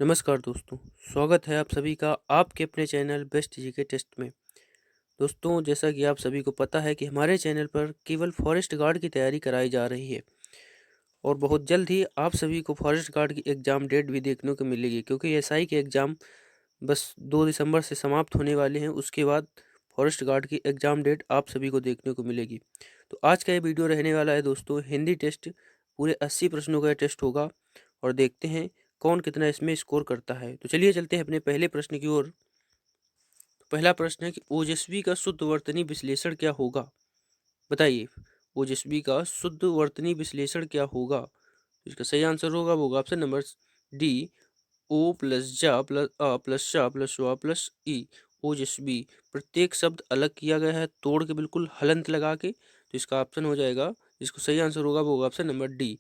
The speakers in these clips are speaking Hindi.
नमस्कार दोस्तों, स्वागत है आप सभी का आपके अपने चैनल बेस्ट जीके टेस्ट में। दोस्तों, जैसा कि आप सभी को पता है कि हमारे चैनल पर केवल फॉरेस्ट गार्ड की तैयारी कराई जा रही है और बहुत जल्द ही आप सभी को फॉरेस्ट गार्ड की एग्ज़ाम डेट भी देखने को मिलेगी, क्योंकि एसआई के एग्ज़ाम बस 2 दिसंबर से समाप्त होने वाले हैं। उसके बाद फॉरेस्ट गार्ड की एग्ज़ाम डेट आप सभी को देखने को मिलेगी। तो आज का ये वीडियो रहने वाला है दोस्तों हिंदी टेस्ट। पूरे 80 प्रश्नों का ये टेस्ट होगा और देखते हैं कौन कितना इसमें स्कोर करता है। तो चलिए चलते हैं अपने पहले प्रश्न की ओर। तो पहला प्रश्न है कि ओजस्वी का शुद्ध वर्तनी विश्लेषण क्या होगा? बताइए, ओजस्वी का शुद्ध वर्तनी विश्लेषण क्या होगा? तो इसका सही आंसर होगा ऑप्शन नंबर डी, ओ प्लस जा प्लस अ प्लस शा प्लस वा प्लस ई। ओजस्वी, प्रत्येक शब्द अलग किया गया है तोड़ के, बिल्कुल हलंत लगा के। तो इसका ऑप्शन हो जाएगा, इसको सही आंसर होगा ऑप्शन नंबर डी।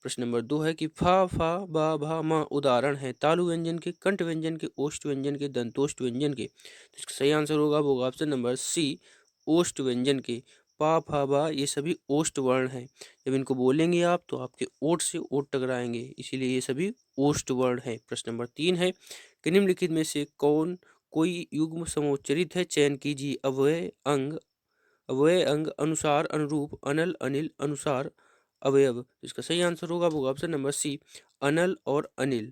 प्रश्न नंबर 2 है कि फा फा बा भा मा उदाहरण है तालु व्यंजन के, कंठ व्यंजन के, ओष्ठ व्यंजन के, दंतोष्ठ व्यंजन के। तो इसका सही आंसर होगा ऑप्शन नंबर सी, ओष्ठ व्यंजन के। पा फा बा ये सभी ओष्ठ वर्ण हैं। जब इनको बोलेंगे आप तो आपके ओठ से ओठ टकराएंगे, इसीलिए ये सभी ओष्ठ वर्ण है। प्रश्न नंबर 3 है कि निम्नलिखित में से कौन कोई युग्म समोच्चरित है, चयन कीजिए। अव्यय अंग अनुसार अनुरूप अनल अनिल अनुसार अवयव। इसका सही आंसर होगा ऑप्शन नंबर सी, अनल और अनिल।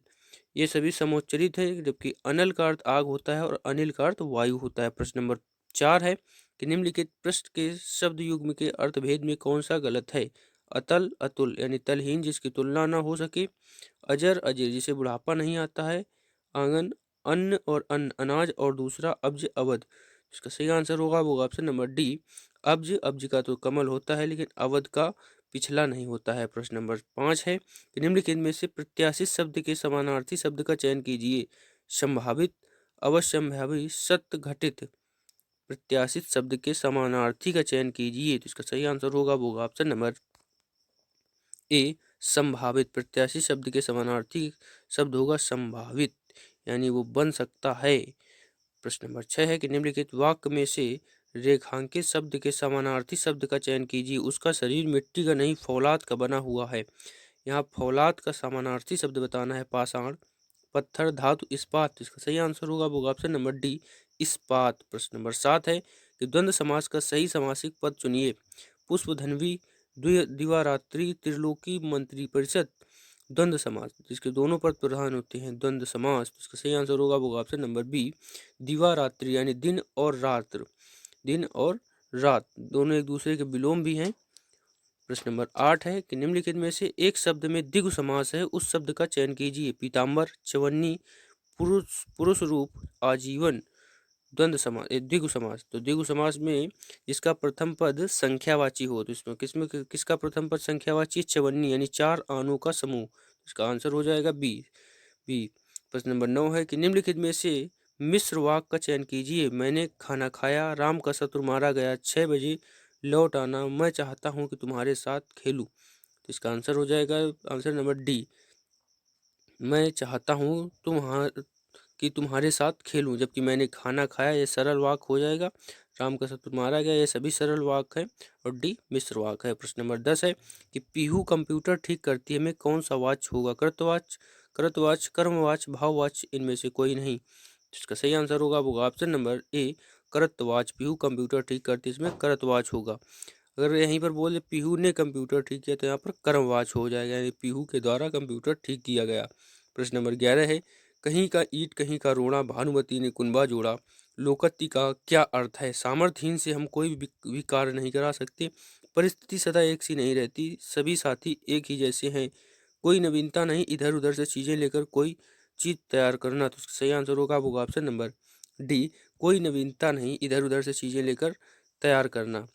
ये सभी समोच्चरित है, जबकि अनल का अर्थ आग होता है और अनिल का अर्थ वायु होता है। प्रश्न नंबर 4 है कि निम्नलिखित पृष्ठ के शब्द युग्म के अर्थभेद में कौन सा गलत है? अतल अतुल यानी तलहीन जिसकी तुलना ना हो सके, अजर अजय जिसे बुढ़ापा नहीं आता है, आंगन अन्न और अन्न अनाज, और दूसरा अब्ज अवध। इसका सही आंसर होगा ऑप्शन नंबर डी, अब्ज। अब्ज का तो कमल होता है लेकिन अवध का पिछला नहीं होता है। प्रश्न नंबर 5 है कि निम्नलिखित में से प्रत्याशित शब्द के समानार्थी शब्द का चयन कीजिए। संभावित, अवश्यंभावी, सत्य घटित। प्रत्याशित शब्द के समानार्थी का चयन कीजिए। तो इसका सही आंसर होगा ऑप्शन नंबर ए, संभावित। प्रत्याशित शब्द के समानार्थी शब्द होगा संभावित, यानी वो बन सकता है। प्रश्न नंबर 6 है कि निम्नलिखित वाक्य में से रेखांकित शब्द के समानार्थी शब्द का चयन कीजिए। उसका शरीर मिट्टी का नहीं फौलाद का बना हुआ है। यहाँ फौलाद का समानार्थी शब्द बताना है। पाषाण, पत्थर, धातु, इस्पात। इसका सही आंसर होगा ऑप्शन नंबर डी, इस्पात। प्रश्न नंबर 7 है कि द्वंद्व समास का सही समासिक पद चुनिए। पुष्पधन्वी, दिवारात्रि, त्रिलोकी, मंत्री परिषद। द्वंद्व समास जिसके दोनों पद प्रधान होते हैं, द्वंद्व समास। तो इसका सही आंसर होगा ऑप्शन नंबर बी, दिवारात्रि यानी दिन और रात्र। दिन और रात दोनों एक दूसरे के विलोम भी हैं। प्रश्न नंबर 8 है कि निम्नलिखित में से एक शब्द में द्विगु समास है, उस शब्द का चयन कीजिए। पीताम्बर, चवन्नी, पुरुष पुरुष रूप, आजीवन। द्वंद्व समास द्विगु समास, तो द्विगु समास में जिसका प्रथम पद संख्यावाची हो, तो इसमें किसमें किसका प्रथम पद संख्यावाची? चवन्नी यानी चार आनों का समूह। इसका आंसर हो जाएगा बी। बी। प्रश्न नंबर 9 है कि निम्नलिखित में से मिश्र वाक्य का चयन कीजिए। मैंने खाना खाया, राम का शत्रु मारा गया, 6 बजे लौट आना, मैं चाहता हूँ कि तुम्हारे साथ खेलूं। तो इसका आंसर हो जाएगा आंसर नंबर डी, मैं चाहता हूँ कि तुम्हारे साथ खेलूं। जबकि मैंने खाना खाया ये सरल वाक्य हो जाएगा, राम का शत्रु मारा गया ये सभी सरल वाक्य है, और डी मिश्र वाक्य है। प्रश्न नंबर 10 है कि पीहू कंप्यूटर ठीक करती है में कौन सा वाच्य होगा? कृतवाच्य, कृतवाच्य, कर्मवाच्य, भाववाच्य, इनमें से कोई नहीं। इसका सही आंसर होगा ऑप्शन नंबर ए, कर्तवाच्य। पीहू कंप्यूटर ठीक करती है, इसमें कर्तवाच्य होगा। अगर यहीं पर बोले पीहू ने कंप्यूटर ठीक किया तो यहाँ पर कर्मवाच्य हो जाएगा, यानी पीहू के द्वारा कंप्यूटर ठीक किया गया। प्रश्न नंबर 11 है, कहीं का ईट कहीं का रोना, भानुमति ने कुंबा जोड़ा। लोकोक्ति का क्या अर्थ है? सामर्थ्यहीन से हम कोई भी कार्य नहीं करा सकते। परिस्थिति सदा एक सी नहीं रहती, सभी साथी एक ही जैसे हैं। कोई नवीनता नहीं, इधर उधर से चीजें लेकर कोई चीज तैयार करना। तो सही आंसर होगा ऑप्शन नंबर डी, कोई नवीनता नहीं, इधर उधर से चीजें लेकर तैयार करना।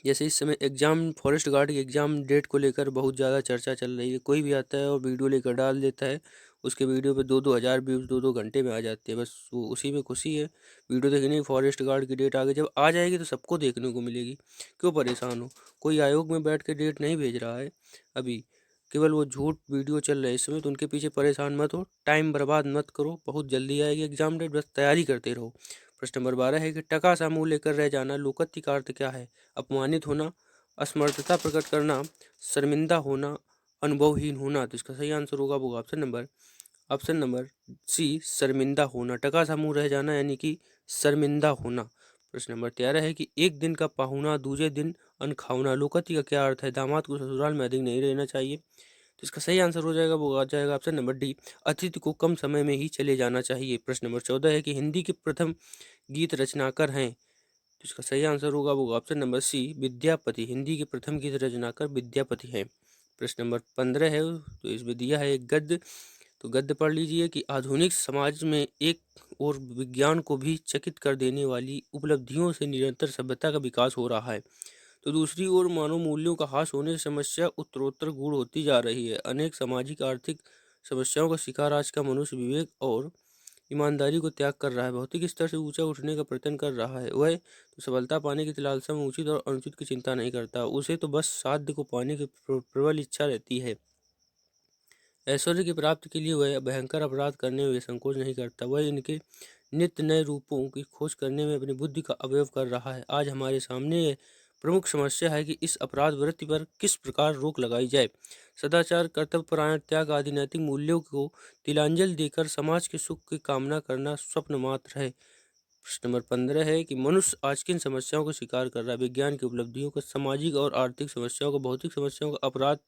जैसे इस समय एग्जाम, फॉरेस्ट गार्ड की एग्जाम डेट को लेकर बहुत ज़्यादा चर्चा चल रही है। कोई भी आता है और वीडियो लेकर डाल देता है, उसके वीडियो पे 2-2 हज़ार व्यूज़ 2-2 घंटे में आ जाते हैं। बस वो उसी में खुशी है। वीडियो देखने की फॉरेस्ट गार्ड की डेट आगे जब आ जाएगी तो सबको देखने को मिलेगी। क्यों परेशान हो? कोई आयोग में बैठ के डेट नहीं भेज रहा है अभी, केवल वो झूठ वीडियो चल रहे हैं इस समय, तो उनके पीछे परेशान मत हो, टाइम बर्बाद मत करो, बहुत जल्दी आएगी एग्जाम डेट, बस तैयारी करते रहो। प्रश्न नंबर 12 है कि टका सा मुंह लेकर रह जाना, लोकोक्ति का अर्थ क्या है? अपमानित होना, असमर्थता प्रकट करना, शर्मिंदा होना, अनुभवहीन होना। तो इसका सही आंसर होगा option number option number C शर्मिंदा होना, टका सा मुँह रह जाना यानी कि शर्मिंदा होना। प्रश्न नंबर 13 है कि एक दिन का पाहुना दूजे दिन अन्न खाऊना, लोकोक्ति का क्या अर्थ है? दामाद को ससुराल में अधिक नहीं रहना चाहिए। तो इसका सही आंसर हो जाएगा, वो आ जाएगा ऑप्शन नंबर डी, अतिथि को कम समय में ही चले जाना चाहिए। प्रश्न नंबर 14 है कि हिंदी के प्रथम गीत रचनाकार हैं। तो इसका सही आंसर होगा वो option number C Vidyapati, Hindi के प्रथम गीत रचनाकार विद्यापति हैं। प्रश्न नंबर 15 है, तो इसमें दिया है एक गद्य, तो गद्य पढ़ लीजिए कि आधुनिक समाज में एक और विज्ञान को भी चकित कर देने वाली उपलब्धियों से निरंतर सभ्यता का विकास हो रहा है, तो दूसरी ओर मानव मूल्यों का ह्रास होने से समस्या उत्तरोत्तर गूढ़ होती जा रही है। अनेक सामाजिक आर्थिक समस्याओं का शिकार आज का मनुष्य विवेक और ईमानदारी को त्याग कर रहा है, भौतिक स्तर से ऊंचा उठने का प्रयत्न कर रहा है। वह तो सफलता पाने की लालसा में उचित और अनुचित की चिंता नहीं करता, उसे तो बस साध्य को पाने की प्रबल इच्छा रहती है। ऐश्वर्य की प्राप्ति के लिए वह भयंकर अपराध करने में संकोच नहीं करता, वह इनके नित्य नए रूपों की खोज करने में अपनी बुद्धि का अपव्यय कर रहा है। आज हमारे सामने ये प्रमुख समस्या है कि इस अपराध वृत्ति पर किस प्रकार रोक लगाई जाए। सदाचार, कर्तव्यपरायण, त्याग आदि नैतिक मूल्यों को तिलांजलि देकर समाज के सुख की कामना करना स्वप्न मात्र है। प्रश्न नंबर 15 है कि मनुष्य आज किन समस्याओं का शिकार कर रहा है? विज्ञान की उपलब्धियों का, सामाजिक और आर्थिक समस्याओं का, भौतिक समस्याओं का, अपराध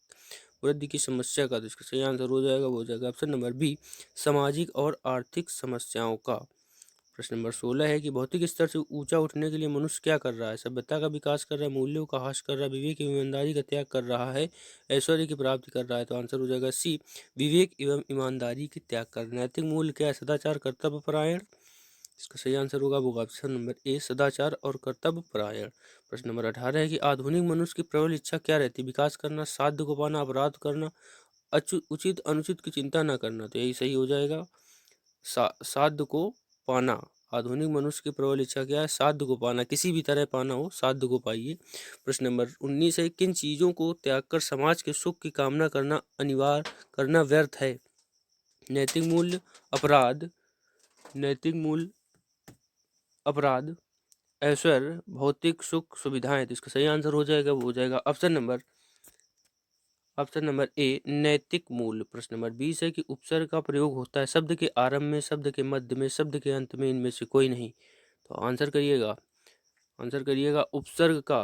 वृद्धि की समस्या का। तो इसका सही आंसर हो जाएगा, वो हो जाएगा ऑप्शन नंबर बी सामाजिक और आर्थिक समस्याओं का। प्रश्न नंबर 16 है कि भौतिक स्तर से ऊंचा उठने के लिए मनुष्य क्या कर रहा है? सभ्यता का विकास कर रहा है, मूल्यों का ह्रास कर रहा है, विवेक एवं ईमानदारी का त्याग कर रहा है, ऐश्वर्य की प्राप्ति कर रहा है। तो आंसर हो जाएगा सी विवेक एवं ईमानदारी के त्याग कर। नैतिक मूल्य क्या है? सदाचार, कर्तव्य परायण। इसका सही आंसर होगा वो ऑप्शन नंबर ए सदाचार और कर्तव्य परायण। प्रश्न नंबर 18 है कि आधुनिक मनुष्य की प्रबल इच्छा क्या रहती है? विकास करना, साध्य को पाना, अपराध करना, उचित अनुचित की चिंता न करना। तो यही सही हो जाएगा, साध्य को पाना। आधुनिक मनुष्य की प्रबल इच्छा क्या है? साध्य को पाना, किसी भी तरह पाना हो, साध्य को पाइए। प्रश्न नंबर 19 है किन चीज़ों को त्याग कर समाज के सुख की कामना करना अनिवार्य करना व्यर्थ है? नैतिक मूल्य, अपराध, नैतिक मूल्य, अपराध, ऐश्वर्य, भौतिक सुख सुविधाएं। तो इसका सही आंसर हो जाएगा, वो हो जाएगा ऑप्शन नंबर ए नैतिक मूल्य। प्रश्न नंबर 20 है कि उपसर्ग का प्रयोग होता है शब्द के आरंभ में, शब्द के मध्य में, शब्द के अंत में, इनमें से कोई नहीं। तो आंसर करिएगा उपसर्ग का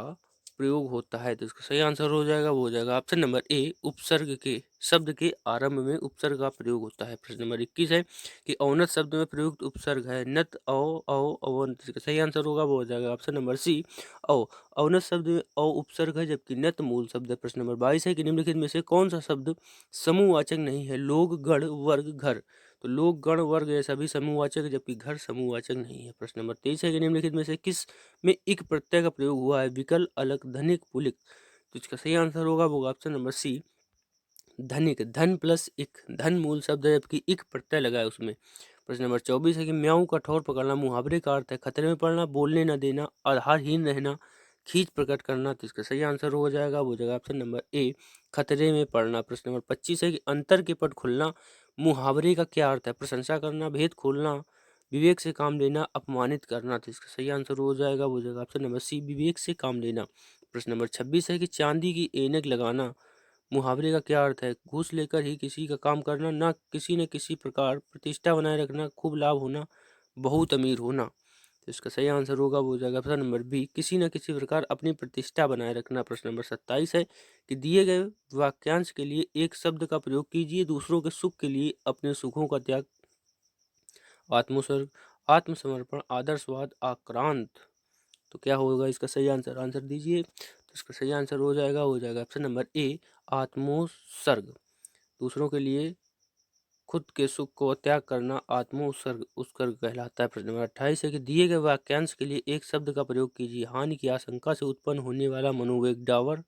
प्रयोग होता है। तो इसका सही आंसर हो जाएगा, वो हो जाएगा ऑप्शन नंबर ए उपसर्ग के, शब्द के आरंभ में उपसर्ग का प्रयोग होता है। प्रश्न नंबर 21 है कि औनत शब्द में प्रयुक्त उपसर्ग है नत, औ, औ, अवंत। इसका सही आंसर होगा, वो हो जाएगा ऑप्शन नंबर सी औ। औनत शब्द में औ उपसर्ग है जबकि नत मूल शब्द है। प्रश्न नंबर 22 है कि निम्नलिखित में से कौन सा शब्द समूहवाचक नहीं है? लोग, गण, वर्ग, घर। तो लोग, गण, वर्ग ये सभी समूहवाचक है जबकि घर समूहवाचक नहीं है। प्रश्न नंबर 23 है कि निम्नलिखित में से किस में इक प्रत्यय का प्रयोग हुआ है? विकल, अलग, धनिक, पुलिक। तो इसका सही आंसर होगा वो ऑप्शन नंबर सी धनिक, धन प्लस इक, धन मूल शब्द है जबकि इक प्रत्यय लगा है उसमें। प्रश्न नंबर 24 है कि म्याऊं का ठौर पकड़ना मुहावरे का अर्थ है खतरे में पड़ना, बोलने न देना, आधारहीन रहना, खींच प्रकट करना। तो इसका सही आंसर हो जाएगा, वो जाएगा ऑप्शन नंबर ए खतरे में पड़ना। प्रश्न नंबर 25 है कि अंतर के पट खुलना मुहावरे का क्या अर्थ है? प्रशंसा करना, भेद खोलना, विवेक से काम लेना, अपमानित करना। तो इसका सही आंसर हो जाएगा, वो जाएगा ऑप्शन नंबर सी विवेक से काम लेना। प्रश्न नंबर 26 है कि चांदी की ऐनक लगाना मुहावरे का क्या अर्थ है? घूस लेकर ही किसी का काम करना, ना किसी न किसी प्रकार प्रतिष्ठा बनाए रखना, खूब लाभ होना, बहुत अमीर होना। तो इसका सही आंसर होगा, वो हो जाएगा ऑप्शन नंबर बी किसी न किसी प्रकार अपनी प्रतिष्ठा बनाए रखना। प्रश्न नंबर 27 है कि दिए गए वाक्यांश के लिए एक शब्द का प्रयोग कीजिए दूसरों के सुख के लिए अपने सुखों का त्याग, आत्मोत्सर्ग, आत्मसमर्पण, आदर्शवाद, आक्रांत। तो क्या होगा इसका सही आंसर? आंसर दीजिए। तो इसका सही आंसर हो जाएगा ऑप्शन नंबर ए आत्मोत्सर्ग, दूसरों के लिए खुद के सुख को त्याग करना आत्मोत्सर्ग उत्सर्ग कहलाता है। प्रश्न नंबर 28 है कि दिए गए वाक्यांश के लिए एक शब्द का प्रयोग कीजिए। हानि की आशंका से उत्पन्न होने वाला मनोवेग, डावर,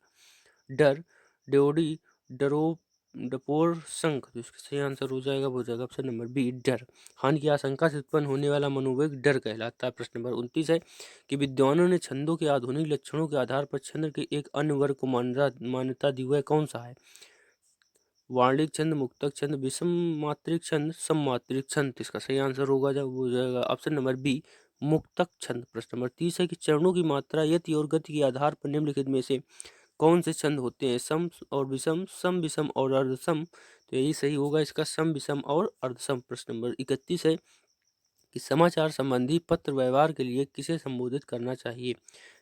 डर, ड्योढ़ी, डरो, डपोर, शंख। तो इसका सही आंसर हो जाएगा, वो हो जाएगा ऑप्शन नंबर बी डर। हानि की आशंका से उत्पन्न होने वाला मनोवेग डर कहलाता है। प्रश्न नंबर 29 है कि विद्वानों ने छंदों के आधुनिक लक्षणों के आधार पर छंद के एक अन्य वर्ग को मान्यता दी, वह कौन सा है? वार्णिक छंद, मुक्तक छंद, विषम मात्रिक छंद, सममात्रिक छंद। इसका सही आंसर होगा जब हो जाएगा ऑप्शन नंबर बी मुक्तक छंद। प्रश्न नंबर 30 है कि चरणों की मात्रा, यति और गति के आधार पर निम्नलिखित में से कौन से छंद होते हैं? सम और विषम, सम विषम और अर्धसम, तो यही सही होगा इसका, सम, विषम और अर्धसम। प्रश्न नंबर 31 है कि समाचार संबंधी पत्र व्यवहार के लिए किसे संबोधित करना चाहिए?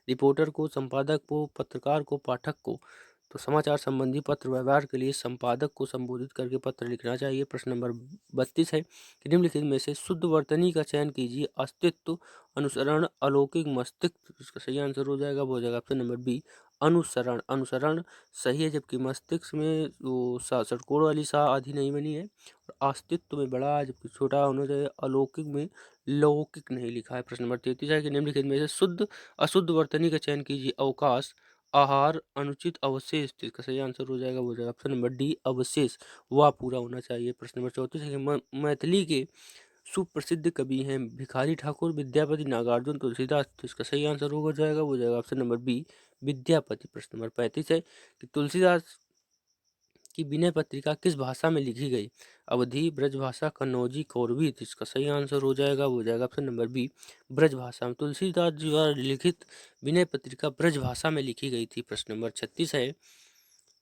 रिपोर्टर को, संपादक को, पत्रकार को, पाठक को? तो समाचार संबंधी पत्र व्यवहार के लिए संपादक को संबोधित करके पत्र लिखना चाहिए। प्रश्न नंबर 32 है कि निम्नलिखित में से शुद्ध वर्तनी का चयन कीजिए। अस्तित्व, अनुसरण, अलौकिक, मस्तिष्क। इसका सही आंसर हो जाएगा, वो हो जाएगा ऑप्शन नंबर बी, अनुसरण। अनुसरण सही है, जबकि मस्तिष्क में वो षटकोण वाली सा आधी नहीं बनी है। अस्तित्व में बड़ा जबकि छोटा होना चाहिए। अलौकिक में लौकिक नहीं लिखा है। प्रश्न नंबर 33 है कि निम्नलिखित में से शुद्ध अशुद्ध वर्तनी का चयन कीजिए। अवकाश, आहार, अनुचित, अवशेष। तो इसका सही आंसर हो जाएगा, वो जाएगा ऑप्शन नंबर डी, अवशेष। वह पूरा होना चाहिए। प्रश्न नंबर 34 है कि मैथिली के सुप्रसिद्ध कवि हैं भिखारी ठाकुर, विद्यापति, नागार्जुन, तुलसीदास। तो इसका सही आंसर होगा जाएगा, वो जाएगा ऑप्शन नंबर बी, विद्यापति। प्रश्न नंबर 35 है कि तुलसीदास की विनय पत्रिका किस भाषा में लिखी गई? अवधी, ब्रजभाषा, कन्नौजी, कौरवी। तो इसका सही आंसर हो जाएगा, वो हो जाएगा ऑप्शन नंबर बी, ब्रजभाषा में। तुलसीदास जी द्वारा लिखित विनय पत्रिका ब्रजभाषा में लिखी गई थी। प्रश्न नंबर 36 है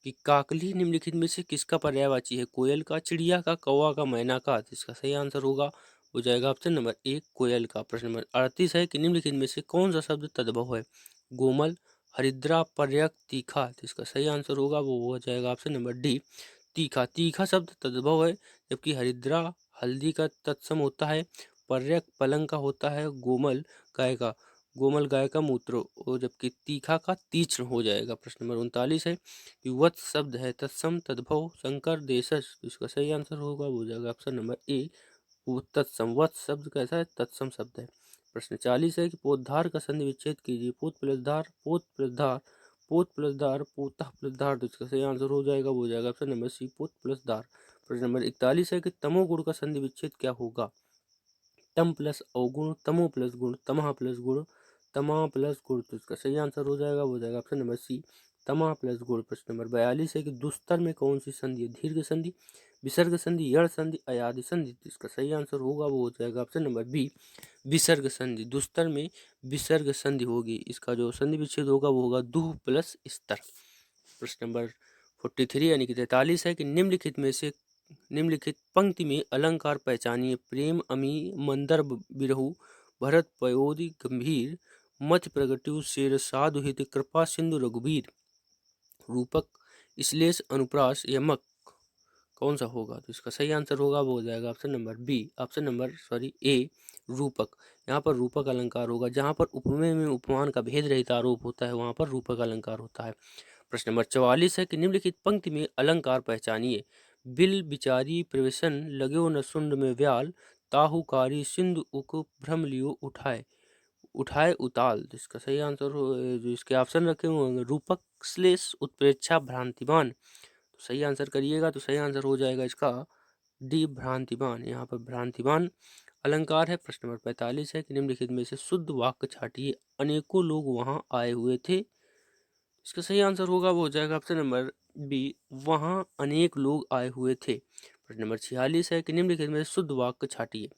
कि काकली निम्नलिखित में से किसका पर्यायवाची है? कोयल का, चिड़िया का, कौवा का, मैना का? तो इसका सही आंसर होगा, हो जाएगा ऑप्शन नंबर एक, कोयल का। प्रश्न नंबर 38 है कि निम्नलिखित में से कौन सा शब्द तद्भव है? गोमल, हरिद्रा, पर्यक, तीखा। तो इसका सही आंसर होगा, वो हो जाएगा ऑप्शन नंबर डी, तीखा। तीखा शब्द तद्भव है, जबकि हरिद्रा हल्दी का तत्सम होता है, पर्यक पलंग का होता है, गोमल गाय का मूत्र, और जबकि तीखा का तीक्ष्ण हो जाएगा। प्रश्न नंबर 39 है कि वत्स शब्द है तत्सम, तद्भव, संकर, देशज। तो इसका सही आंसर होगा, वो हो जाएगा ऑप्शन नंबर ए, वो तत्सम। वत्स शब्द कैसा है? तत्सम शब्द है। प्रश्न 40 है कि पोतधार का संधि विच्छेद कीजिए। पोत प्लस धार, पोत प्लस धार, पोत प्लस धार, पोता प्लस धार। तो इसका सही आंसर हो जाएगा, वो हो जाएगा ऑप्शन नंबर सी, पोत प्लस धार। प्रश्न नंबर 41 है कि तमोगुण का संधि विच्छेद क्या होगा? तम प्लस अवगुण, तमो प्लस गुण, तमह प्लस गुण, तमा प्लस गुण। तो इसका सही आंसर हो जाएगा, वो हो जाएगा ऑप्शन नंबर सी, तमा प्लस गुण। प्रश्न नंबर 42 है कि दुस्तर में कौन सी संधि है? दीर्घ संधि, विसर्ग संधि, यड़ संधि, अयादि संधि। तो इसका सही आंसर होगा, वो हो जाएगा ऑप्शन नंबर बी, विसर्ग संधि। दुस्तर में विसर्ग संधि होगी। इसका जो संधि विच्छेद होगा वो होगा दुह प्लस स्तर। प्रश्न नंबर 43 यानी कि 43 है कि निम्नलिखित पंक्ति में अलंकार पहचानिए। प्रेम, अमी, मंदर, बिरहु, भरत, पयोधि, गंभीर, मथ प्रगट्यु, शेर, साधु, हित, कृपा सिंधु, रघुबीर। रूपक, श्लेष, अनुप्रास, यमक। कौन सा होगा? तो इसका सही आंसर होगा, वो हो जाएगा option number B, option number sorry A, रूपक। यहाँ पर रूपक अलंकार होगा। जहाँ पर उपमेय में उपमान का भेद रहित आरोप होता है, वहाँ पर रूपक अलंकार होता है। प्रश्न नंबर 44 है कि निम्नलिखित पंक्ति में अलंकार पहचानिए। बिल बिचारी प्रवेशन, लगो न सुंड में व्याल, ताहुकारी सिंधु उक, भ्रम लियो उठाए, उठाए उताल। तो इसका सही आंसर जो इसके ऑप्शन रखे हुए होंगे, रूपक, श्लेष, उत्प्रेक्षा, भ्रांतिमान। तो सही आंसर करिएगा, तो सही आंसर हो जाएगा इसका डी, भ्रांतिमान। यहाँ पर भ्रांतिमान अलंकार है। प्रश्न नंबर 45 है कि निम्नलिखित में से शुद्ध वाक्य छाटिए। अनेकों लोग वहां आए हुए थे। इसका सही आंसर होगा, वो हो जाएगा ऑप्शन नंबर बी, वहां अनेक लोग आए हुए थे। प्रश्न नंबर 46 है कि निम्नलिखित में से शुद्ध वाक्य छाटिए।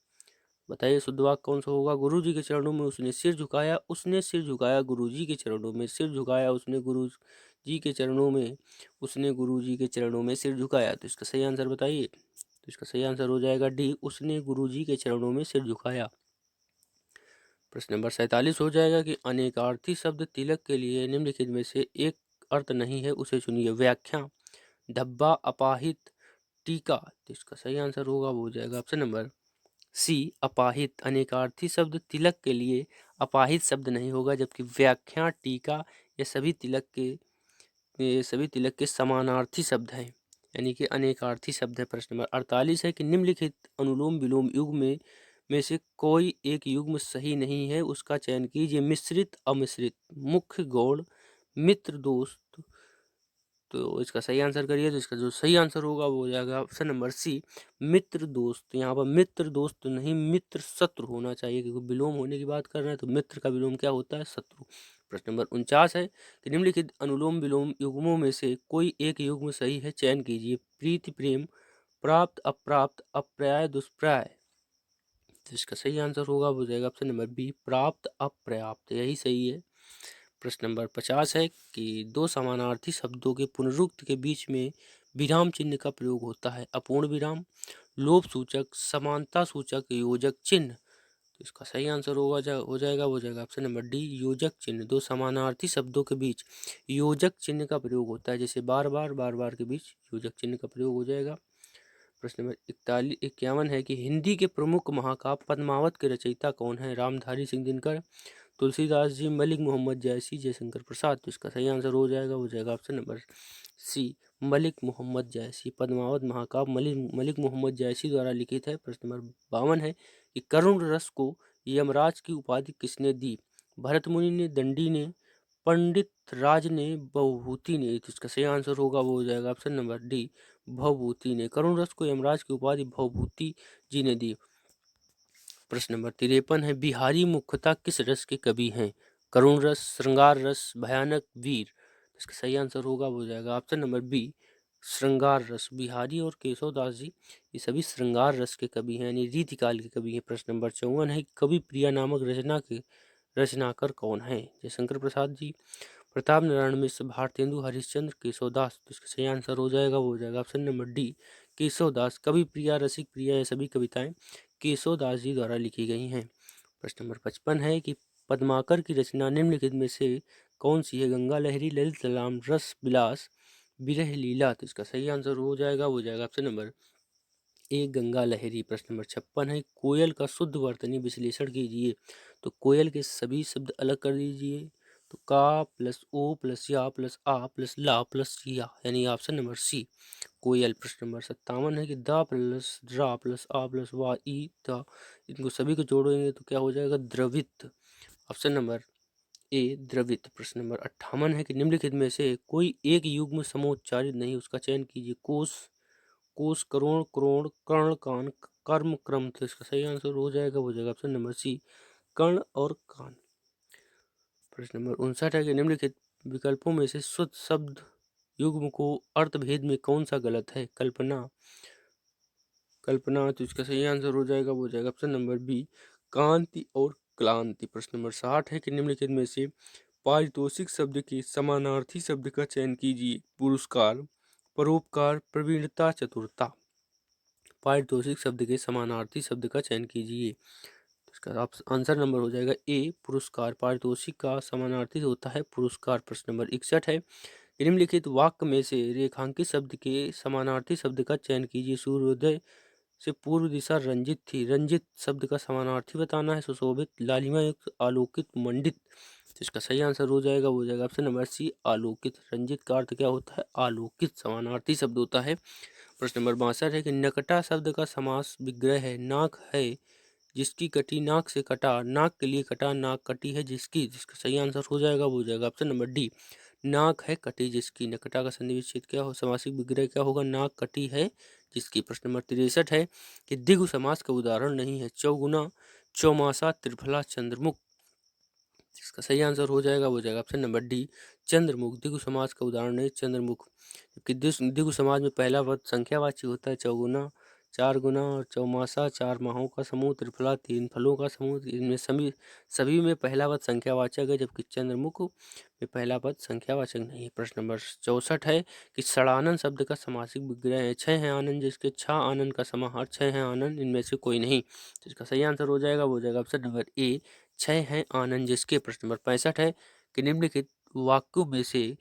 बताइए शुद्ध वाक्य कौन सा होगा? गुरु जी के चरणों में उसने सिर झुकाया, उसने सिर झुकाया गुरु जी के चरणों में, सिर झुकाया उसने गुरु जी के चरणों में, उसने गुरु जी के चरणों में सिर झुकाया। तो इसका सही आंसर बताइए। तो इसका सही आंसर हो जाएगा डी, उसने गुरु जी के चरणों में सिर झुकाया। प्रश्न नंबर 47 हो जाएगा कि अनेकार्थी शब्द तिलक के लिए निम्नलिखित में से एक अर्थ नहीं है, उसे चुनिए। व्याख्या, धब्बा, अपाहित, टीका। तो इसका सही आंसर होगा, वो हो जाएगा ऑप्शन नंबर सी, अपाहित। अनेकार्थी शब्द तिलक के लिए अपाहित शब्द नहीं होगा, जबकि व्याख्या, टीका ये सभी तिलक के समानार्थी शब्द हैं, यानी कि अनेकार्थी शब्द है। प्रश्न नंबर 48 है कि निम्नलिखित अनुलोम विलोम युग्म में से कोई एक युग्म सही नहीं है, उसका चयन कीजिए। मिश्रित, अमिश्रित, मुख्य, गौड़, मित्र, दोस्त। तो इसका सही आंसर करिए। तो इसका जो सही आंसर होगा वो हो जाएगा ऑप्शन नंबर सी, मित्र दोस्त। यहाँ पर मित्र दोस्त नहीं, मित्र शत्रु होना चाहिए, क्योंकि विलोम होने की बात कर रहे हैं, तो मित्र का विलोम क्या होता है? शत्रु। प्रश्न नंबर 49 है कि निम्नलिखित अनुलोम विलोम युग्मों में से कोई एक युग्म सही है, चयन कीजिए। प्रीति, प्रेम, प्राप्त, अप्राप्त, अप्राय, दुष्प्राय। तो इसका सही आंसर होगा, वो हो जाएगा ऑप्शन नंबर बी, प्राप्त, अपर्याप्त। यही सही है। प्रश्न नंबर 50 है कि दो समानार्थी शब्दों के पुनरुक्त के बीच में विराम चिन्ह का प्रयोग होता है? अपूर्ण विराम, लोभ सूचक, समानता सूचक, योजक चिन्ह। तो इसका सही आंसर हो जाएगा ऑप्शन नंबर डी, योजक चिन्ह। दो समानार्थी शब्दों के बीच योजक चिन्ह का प्रयोग होता है, जैसे बार बार के बीच योजक चिन्ह का प्रयोग हो जाएगा। प्रश्न नंबर 51 है कि हिंदी के प्रमुख महाकाव्य पद्मावत के रचयिता कौन है? रामधारी सिंह दिनकर, तुलसीदास जी, मलिक मोहम्मद जयसी, जयशंकर प्रसाद। तो इसका सही आंसर हो जाएगा option number C, Malik Mohammad Jayasi. Padmavat महाकाव्य मलिक मोहम्मद जयसी द्वारा लिखित है। प्रश्न नंबर 52 है कि करुण रस को यमराज की उपाधि किसने दी? भरत मुनि ने, दंडी ने, पंडित राज ने, भवभूति ने। तो इसका सही आंसर हो जाएगा ऑप्शन नंबर डी, भवभूति ने। करुण रस को यमराज की उपाधि भवभूति जी ने दी। प्रश्न नंबर 53 है बिहारी मुख्यतः किस रस के कवि हैं? करुण रस, श्रृंगार रस, भयानक, वीर। इसका सही आंसर हो जाएगा ऑप्शन नंबर बी, श्रृंगार रस। बिहारी और केशव दास जी ये सभी श्रृंगार रस के कवि हैं, यानी रीतिकाल के कवि हैं। प्रश्न नंबर 54 है कवि प्रिया नामक रचना के रचनाकार कौन है? जयशंकर प्रसाद जी, प्रताप नारायण मिश्र, भारतेंदु हरिश्चंद्र, केशवदास। तो इसका सही आंसर हो जाएगा ऑप्शन नंबर डी, केशवदास। कवि प्रिया, रसिक प्रिया ये सभी कविताएं केशवदास जी द्वारा लिखी गई हैं। प्रश्न नंबर 55 है कि पद्माकर की रचना निम्नलिखित में से कौन सी है? गंगा लहरी, ललित कलाम, रस विलास, विरह लीला। तो इसका सही आंसर हो जाएगा ऑप्शन नंबर ए, गंगा लहरी। प्रश्न नंबर 56 है कोयल का शुद्ध वर्तनी विश्लेषण कीजिए। तो कोयल के सभी शब्द अलग कर दीजिए। तो का प्लस ओ प्लस या प्लस आ प्लस ला प्लस या, यानी ऑप्शन नंबर सी, कोयल। प्रश्न नंबर 57 है कि दा प्लस ड्रा प्लस आ प्लस वा ई ता, इनको सभी को जोड़ेंगे तो क्या हो जाएगा? द्रवित। ऑप्शन नंबर ए, द्रवित। प्रश्न नंबर 58 है कि निम्नलिखित में से कोई एक युग्म समोच्चारित नहीं, उसका चयन कीजिए। कोश, कोश, करोड़, क्रोड़, कर्ण, कान, कर्म, क्रम। तो इसका सही आंसर हो जाएगा ऑप्शन नंबर सी, कर्ण और कान। प्रश्न नंबर 59 है कि निम्नलिखित विकल्पों में से शुद्ध शब्द युग्म को अर्थभेद में कौन सा गलत है? कल्पना, कल्पना। तो इसका सही आंसर हो जाएगा ऑप्शन नंबर बी, कांति और क्लांति। प्रश्न नंबर 60 है कि निम्नलिखित में से पारितोषिक शब्द के समानार्थी शब्द का चयन कीजिए। पुरस्कार, परोपकार, प्रवीणता, चतुरता। पारितोषिक शब्द के समानार्थी शब्द का चयन कीजिए। इसका आंसर नंबर हो जाएगा ए, पुरस्कार। पारितोषिक का समानार्थी होता है पुरस्कार। प्रश्न नंबर 61 है निम्नलिखित वाक्य में से रेखांकित शब्द के समानार्थी शब्द का चयन कीजिए। सूर्योदय से पूर्व दिशा रंजित थी। रंजित शब्द का समानार्थी बताना है। सुशोभित, लालिमा युक्त, आलोकित, मंडित। तो इसका सही आंसर हो जाएगा ऑप्शन नंबर सी, आलोकित। रंजित का अर्थ क्या होता है? आलोकित। समानार्थी शब्द होता है। प्रश्न नंबर 62 है कि नकटा शब्द का समास विग्रह है। नाक है जिसकी कटी, नाक से कटा, नाक के लिए कटा, नाक कटी है जिसकी। जिसका सही आंसर हो जाएगा ऑप्शन नंबर डी, नाक है कटी जिसकी। नकटा का संधि विच्छेद क्या हो, समासिक विग्रह क्या होगा? नाक कटी है जिसकी। प्रश्न नंबर 63 है कि द्विगु समास का उदाहरण नहीं है। चौगुना, चौमासा, त्रिफला, चंद्रमुख। इसका सही आंसर हो जाएगा ऑप्शन नंबर डी, चंद्रमुख। द्विगु समास का उदाहरण है चंद्रमुख। जबकि द्विगु समाज में पहला पद संख्यावाची होता है। चौगुना 4 गुना, और चौमासा 4 माहों का समूह, त्रिफला 3 फलों का समूह। इनमें सभी में पहला पद संख्यावाचक है, जबकि चंद्रमुख में पहला पद संख्यावाचक नहीं है। प्रश्न नंबर 64 है कि षडानन शब्द का समासिक विग्रह है। 6 है आनंद जिसके, 6 आनंद का समाहार, 6 है आनंद, इनमें से कोई नहीं। तो इसका सही आंसर हो जाएगा ऑप्शन नंबर ए, 6 है आनंद जिसके। प्रश्न नंबर 65 है कि निम्नलिखित वाक्यों में से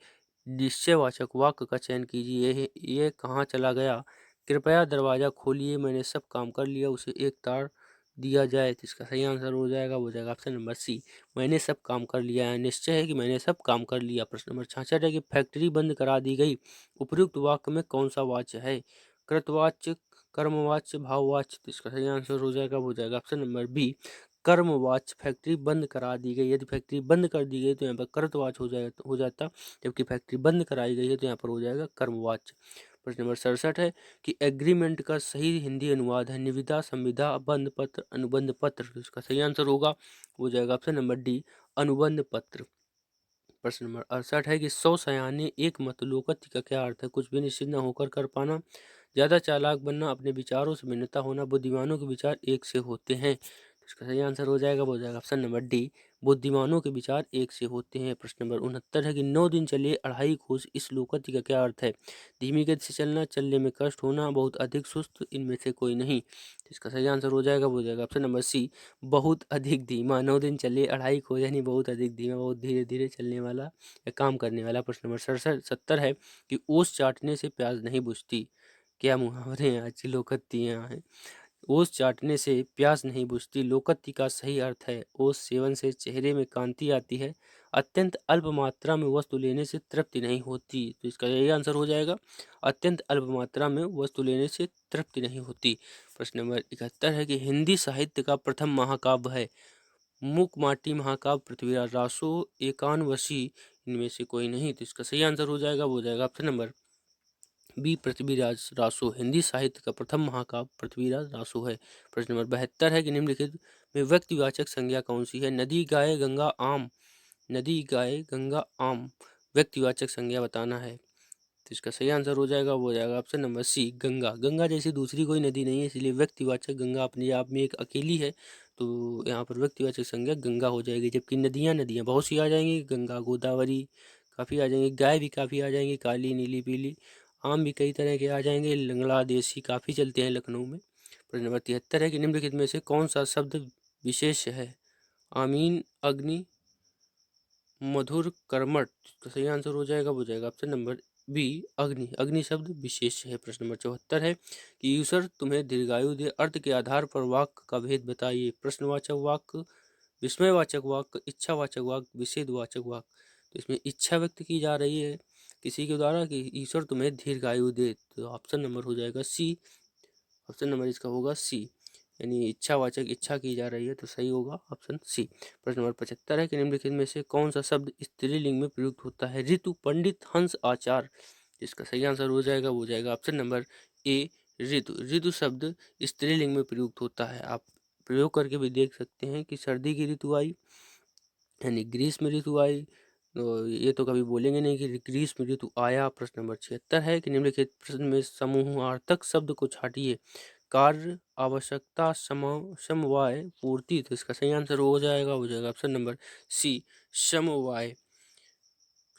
निश्चयवाचक वाक्य का चयन कीजिए। ये कहाँ चला गया? कृपया दरवाजा खोलिए, मैंने सब काम कर लिया, उसे एक तार दिया जाए। तो इसका सही आंसर हो जाएगा ऑप्शन नंबर सी, मैंने सब काम कर लिया है। निश्चय है कि मैंने सब काम कर लिया। प्रश्न नंबर 66 है कि फैक्ट्री बंद करा दी गई। उपयुक्त वाक्य में कौन सा वाच्य है? कृतवाच्य, कर्मवाच्य, भाववाच्य। तो इसका सही आंसर हो जाएगा ऑप्शन नंबर बी, कर्मवाच्य। फैक्ट्री बंद करा दी गई, यदि फैक्ट्री बंद कर दी गई तो यहाँ पर कृतवाच्य हो जाता, जबकि फैक्ट्री बंद कराई गई है तो यहाँ पर हो जाएगा कर्मवाच्य। प्रश्न नंबर 67 है कि एग्रीमेंट का सही हिंदी अनुवाद है। निविदा, संविदा, बंध पत्र, अनुबंध पत्र। तो इसका सही आंसर हो जाएगा ऑप्शन नंबर डी, अनुबंध पत्र। प्रश्न नंबर 68 है कि 100 सयाने एक मत। लोकोक्ति का क्या अर्थ है? कुछ भी निश्चित न होकर कर पाना, ज्यादा चालाक बनना, अपने विचारों से भिन्नता होना, बुद्धिमानों के विचार एक से होते हैं। इसका सही आंसर हो जाएगा, वो हो जाएगा ऑप्शन नंबर डी, बुद्धिमानों के विचार एक से होते हैं। प्रश्न नंबर 69 है कि 9 दिन चले अढ़ाई कोस, इस लोकोक्ति का क्या अर्थ है? धीमी गति से चलना, चलने में कष्ट होना, बहुत अधिक सुस्त, इनमें से कोई नहीं। तो इसका सही आंसर हो जाएगा, वो हो जाएगा ऑप्शन नंबर सी, बहुत अधिक धीमा। 9 दिन चले अढ़ाई कोस यानी बहुत अधिक धीमा, बहुत धीरे धीरे चलने वाला या काम करने वाला। प्रश्न नंबर 70 है कि ओस चाटने से प्याज नहीं बुझती। क्या मुहावरे हैं, अच्छी लोकोक्तियाँ हैं। ओस चाटने से प्यास नहीं बुझती, लोकोक्ति का सही अर्थ है ओस सेवन से चेहरे में कांति आती है, अत्यंत अल्प मात्रा में वस्तु लेने से तृप्ति नहीं होती। तो इसका यही आंसर हो जाएगा, अत्यंत अल्प मात्रा में वस्तु लेने से तृप्ति नहीं होती। प्रश्न नंबर 71 है कि हिंदी साहित्य का प्रथम महाकाव्य है। मुकमाटी महाकाव्य, पृथ्वीराज रासो, एकानवशी, इनमें से कोई नहीं। तो इसका सही आंसर हो जाएगा, वो हो जाएगा option number B, Prithviraj Raso. Hindi साहित्य का प्रथम महाकाव्य पृथ्वीराज रासो है। प्रश्न नंबर 72 है कि निम्नलिखित में व्यक्तिवाचक संज्ञा कौन सी है? नदी, गाय, गंगा, आम। नदी, गाय, गंगा, आम, व्यक्तिवाचक संज्ञा बताना है। तो इसका सही आंसर हो जाएगा, वो हो जाएगा option number C, Ganga. Ganga जैसी दूसरी कोई नदी नहीं है, इसलिए व्यक्तिवाचक गंगा अपने आप में एक अकेली है, तो यहाँ पर व्यक्तिवाचक संज्ञा गंगा हो जाएगी। जबकि नदियाँ नदियाँ बहुत सी आ जाएंगी, गंगा, गोदावरी काफ़ी आ जाएंगी, गाय भी काफ़ी आ जाएंगी, काली, नीली, पीली। आम भी कई तरह के आ जाएंगे, लंगड़ा, देसी काफ़ी चलते हैं लखनऊ में। प्रश्न नंबर 73 है कि निम्नलिखित में से कौन सा शब्द विशेष है? आमीन, अग्नि, मधुर, कर्मठ। तो सही आंसर हो जाएगा, वो जाएगा ऑप्शन नंबर बी, अग्नि। अग्नि शब्द विशेष है। प्रश्न नंबर 74 है कि ईश्वर तुम्हें दीर्घायु दे, अर्थ के आधार पर वाक्य का भेद बताइए। प्रश्नवाचक वाक्य, विस्मयवाचक वाक्य, इच्छावाचक वाक्य, विषेदवाचक वाक्य। तो इसमें इच्छा व्यक्त की जा रही है किसी के द्वारा कि ईश्वर तुम्हें दीर्घायु दे, तो ऑप्शन नंबर हो जाएगा सी। ऑप्शन नंबर इसका होगा सी, यानी इच्छावाचक इच्छा की जा रही है, तो सही होगा ऑप्शन सी। प्रश्न नंबर 75 है कि निम्नलिखित में से कौन सा शब्द स्त्रीलिंग में प्रयुक्त होता है? ऋतु, पंडित, हंस, आचार। इसका सही आंसर हो जाएगा, वो हो जाएगा ऑप्शन नंबर ए, ऋतु। ऋतु शब्द स्त्रीलिंग में प्रयुक्त होता है। आप प्रयोग करके भी देख सकते हैं कि सर्दी की ऋतु आई यानी ग्रीष्म ऋतु आई, तो ये तो कभी बोलेंगे नहीं कि ग्रीष्म ऋतु आया। प्रश्न नंबर 76 है कि निम्नलिखित प्रश्न में समूहार्थक शब्द को छाटिए। कार्य, आवश्यकता, समवाय, पूर्ति। तो इसका सही आंसर हो जाएगा, हो जाएगा ऑप्शन नंबर सी, समवाय।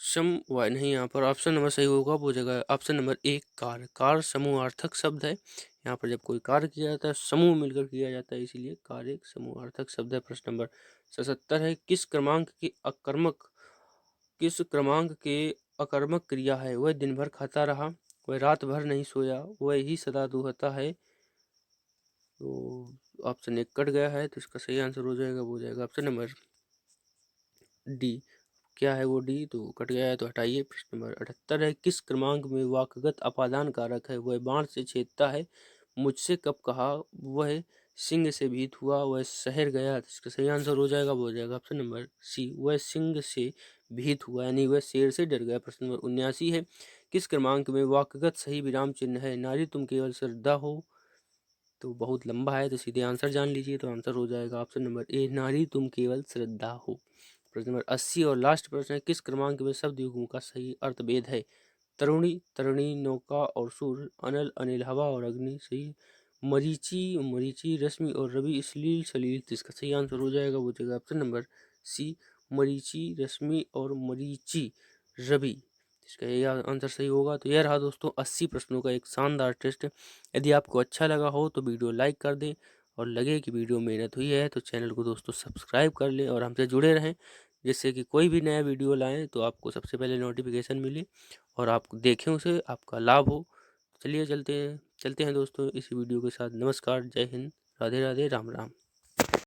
समवाय नहीं, यहाँ पर ऑप्शन नंबर सही होगा, वो हो जाएगा ऑप्शन नंबर ए, कार्य। कार्य समूहार्थक शब्द है, यहाँ पर जब कोई कार्य किया जाता है समूह मिलकर किया जाता है, इसीलिए कार्य एक समूहार्थक शब्द है। प्रश्न नंबर 77 है किस क्रमांक के अकर्मक क्रिया है? वह दिन भर खाता रहा, वह रात भर नहीं सोया, वह ही सदा दुहता है। तो ऑप्शन एक कट गया है, तो इसका सही आंसर हो जाएगा, वो हो जाएगा ऑप्शन नंबर डी। क्या है वो डी, तो कट गया है तो हटाइए। प्रश्न नंबर 78 है किस क्रमांक में वाक्यगत अपादान कारक है? वह बाण से छेदता है, मुझसे कब कहा, वह सिंह से भीत हुआ, वह शहर गया। तो इसका सही आंसर हो जाएगा, वो हो जाएगा ऑप्शन नंबर सी, वह सिंह से भीत हुआ, यानी वह शेर से डर गया। प्रश्न नंबर 79 है किस क्रमांक में वाक्यगत सही विराम चिन्ह है? नारी तुम केवल श्रद्धा हो, तो बहुत लंबा है तो सीधे आंसर जान लीजिए, तो आंसर हो जाएगा ऑप्शन नंबर ए, नारी तुम केवल श्रद्धा हो। प्रश्न नंबर 80 और लास्ट प्रश्न है किस क्रमांक में शब्द युग्मों का सही अर्थभेद है? तरुणी, तरुणी, नौका और सूर्य, अनल, अनिल, हवा और अग्नि। सही। मरीचि, मरीचि, रश्मि और रवि, श्लील, सलील। तो इसका सही आंसर हो जाएगा, वो जाएगा ऑप्शन नंबर सी, मरीचि, रश्मि और मरीचि, रवि। इसका यही आंसर सही होगा। तो यह रहा दोस्तों 80 प्रश्नों का एक शानदार टेस्ट। यदि आपको अच्छा लगा हो तो वीडियो लाइक कर दें, और लगे कि वीडियो मेहनत हुई है तो चैनल को दोस्तों सब्सक्राइब कर लें और हमसे जुड़े रहें, जिससे कि कोई भी नया वीडियो लाएं तो आपको सबसे पहले नोटिफिकेशन मिले और आप देखें उसे, आपका लाभ हो। चलिए चलते हैं दोस्तों इस वीडियो के साथ। नमस्कार, जय हिंद, राधे राधे, राम राम।